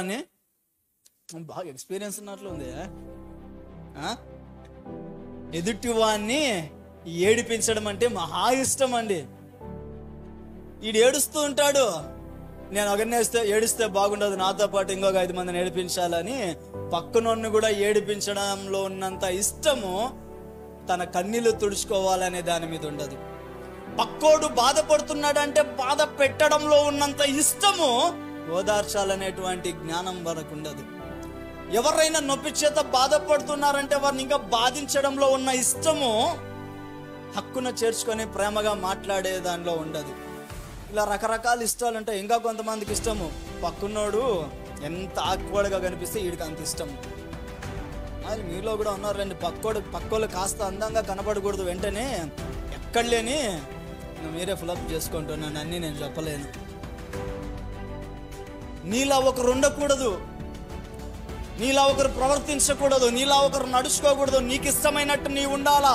అని బాగా ఎక్స్పీరియన్స్ ఉన్నట్లు ఉంది. ఎదుటి వాడిని ఏడిపించడం అంటే మహా ఇష్టం అండి. ఈడు ఏడుస్తూ ఉంటాడు, నేను ఒకరిని ఏడిస్తే బాగుండదు, నాతో పాటు ఇంకొక 5 మందిని ఏడిపించాలని పక్కనోన్ని కూడా ఏడిపించడంలో ఉన్నంత ఇష్టము తన కన్నీళ్లు తుడుచుకోవాలనే దాని మీద ఉండదు. పక్కోడు బాధపడుతున్నాడంటే బాధ పెట్టడంలో ఉన్నంత ఇష్టము ఓదార్చాలనేటువంటి జ్ఞానం వరకు ఉండదు. ఎవరైనా నొప్పి చేత బాధపడుతున్నారంటే వారిని ఇంకా బాధించడంలో ఉన్న ఇష్టము హక్కున చేర్చుకొని ప్రేమగా మాట్లాడే దానిలో ఉండదు. ఇలా రకరకాల ఇష్టాలు ఉంటాయి. ఇంకా కొంతమందికి ఇష్టము పక్కనోడు ఎంత ఆక్వర్డ్గా కనిపిస్తే వీడికి అంత ఇష్టము. అది మీలో కూడా ఉన్నారండి. పక్కోళ్ళు కాస్త అందంగా కనపడకూడదు, వెంటనే ఎక్కడ లేని మీరే ఫిలప్ చేసుకుంటున్నాను అన్నీ నేను చెప్పలేను. నీలా ఒకరు ఉండకూడదు, నీలా ఒకరు ప్రవర్తించకూడదు, నీలా ఒకరు నడుచుకోకూడదు. నీకు ఇష్టమైనట్టు నీ ఉండాలా.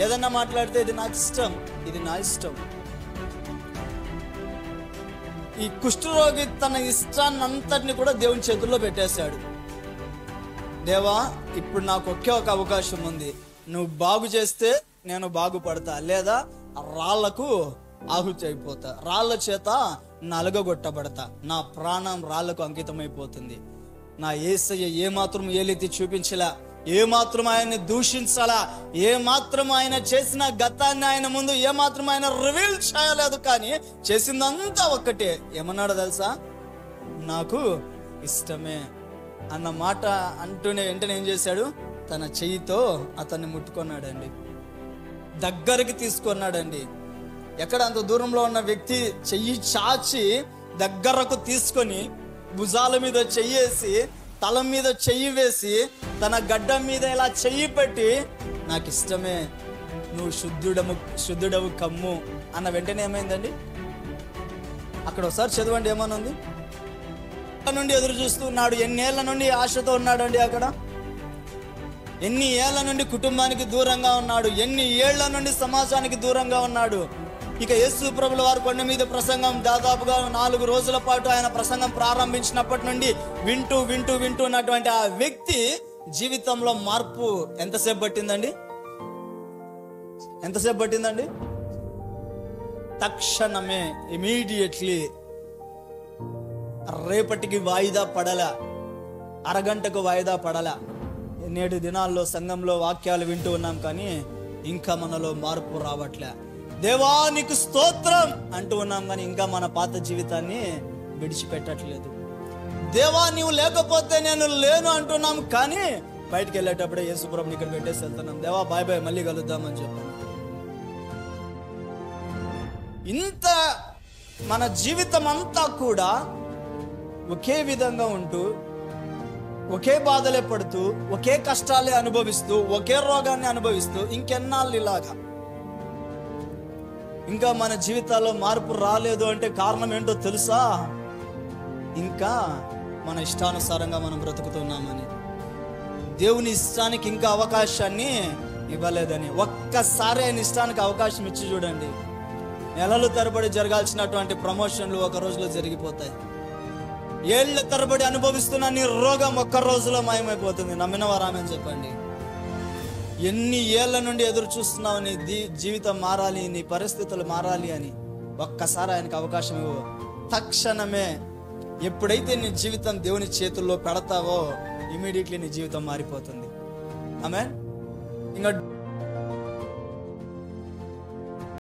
ఏదన్నా మాట్లాడితే ఇది నాకు ఇష్టం, ఇది నా ఇష్టం. ఈ కుష్ఠరోగి తన ఇష్టాన్ని అంతటిని కూడా దేవుని చేతుల్లో పెట్టేశాడు. దేవా, ఇప్పుడు నాకు ఒకే ఒక అవకాశం ఉంది, నువ్వు బాగు చేస్తే నేను బాగుపడతా, లేదా రాళ్లకు ఆహుతి అయిపోతా, రాళ్ల చేత నలగొట్టబడతా, నా ప్రాణం రాళ్లకు అంకితమైపోతుంది. నా యేసయ్య ఏమాత్రం ఏలెత్తి చూపించలా, ఏమాత్రం ఆయన్ని దూషించాలా, ఏమాత్రం ఆయన చేసిన గతాన్ని ఆయన ముందు ఏమాత్రం ఆయన రివీల్ చేయలేదు. కానీ చేసిందంతా ఒక్కటే. ఏమన్నాడో తెలుసా? నాకు ఇష్టమే అన్న మాట అంటూనే వెంటనే ఏం చేశాడు? తన చెయ్యితో అతన్ని ముట్టుకున్నాడండి, దగ్గరికి తీసుకున్నాడండి. ఎక్కడ అంత దూరంలో ఉన్న వ్యక్తి చెయ్యి చాచి దగ్గరకు తీసుకొని భుజాల మీద చెయ్యేసి తల మీద చెయ్యి వేసి తన గడ్డ మీద ఇలా చెయ్యి పెట్టి, నాకు ఇష్టమే, నువ్వు శుద్ధుడవు కమ్ము అన్న వెంటనే ఏమైందండి? అక్కడ ఒకసారి చదవండి, ఏమనుంది? నుండి ఎదురు చూస్తున్నాడు, ఎన్నేళ్ల నుండి ఆశతో ఉన్నాడండి. అక్కడ ఎన్ని ఏళ్ల నుండి కుటుంబానికి దూరంగా ఉన్నాడు, ఎన్ని ఏళ్ల నుండి సమాజానికి దూరంగా ఉన్నాడు. ఇక యేసు ప్రభుల వారు కొండ మీద ప్రసంగం దాదాపుగా 4 రోజుల పాటు ఆయన ప్రసంగం ప్రారంభించినప్పటి నుండి వింటూ వింటూ వింటూ ఉన్నటువంటి ఆ వ్యక్తి జీవితంలో మార్పు ఎంతసేపు పట్టిందండి? ఎంతసేపు పట్టిందండి? తక్షణమే, ఇమీడియట్లీ. రేపటికి వాయిదా పడలా, అరగంటకు వాయిదా పడలా. నేటి దినాల్లో సంఘంలో వాక్యాలు వింటూ ఉన్నాం, కానీ ఇంకా మనలో మార్పు రావట్లే. దేవా నీకు స్తోత్రం అంటూ ఉన్నాం, కానీ ఇంకా మన పాత జీవితాన్ని విడిచిపెట్టట్లేదు. దేవా నీవు లేకపోతే నేను లేను అంటున్నాం, కానీ బయటకు వెళ్ళేటప్పుడే యేసుప్రభుని ఇక్కడ పెట్టేసి వెళ్తున్నాం. దేవా బాయ్ బాయ్, మళ్ళీ కలుద్దామని చెప్పాను. ఇంత మన జీవితం అంతా కూడా ఒకే విధంగా ఉంటూ, ఒకే బాధలే పడుతూ, ఒకే కష్టాలే అనుభవిస్తూ, ఒకే రోగాన్ని అనుభవిస్తూ ఇంకెన్నాళ్ళు ఇలాగా? ఇంకా మన జీవితాల్లో మార్పు రాలేదు అంటే కారణం ఏంటో తెలుసా? ఇంకా మన ఇష్టానుసారంగా మనం బ్రతుకుతున్నామని, దేవుని ఇష్టానికి ఇంకా అవకాశాన్ని ఇవ్వలేదని. ఒక్కసారి ఆయన ఇష్టానికి అవకాశం ఇచ్చి చూడండి, నెలలు తరబడి జరగాల్సినటువంటి ప్రమోషన్లు ఒక రోజులో జరిగిపోతాయి. ఏళ్ల తరబడి అనుభవిస్తున్న నీ రోగం ఒక్క రోజులో మాయమైపోతుంది. నమ్మినవారు ఆమేన్ చెప్పండి. ఎన్ని ఏళ్ల నుండి ఎదురు చూస్తున్నావు నీ జీవితం మారాలి, నీ పరిస్థితులు మారాలి అని. ఒక్కసారి ఆయనకు అవకాశం ఇవ్వు. తక్షణమే ఎప్పుడైతే నీ జీవితం దేవుని చేతుల్లో పెడతావో ఇమీడియట్లీ నీ జీవితం మారిపోతుంది. ఆమేన్. ఇంకా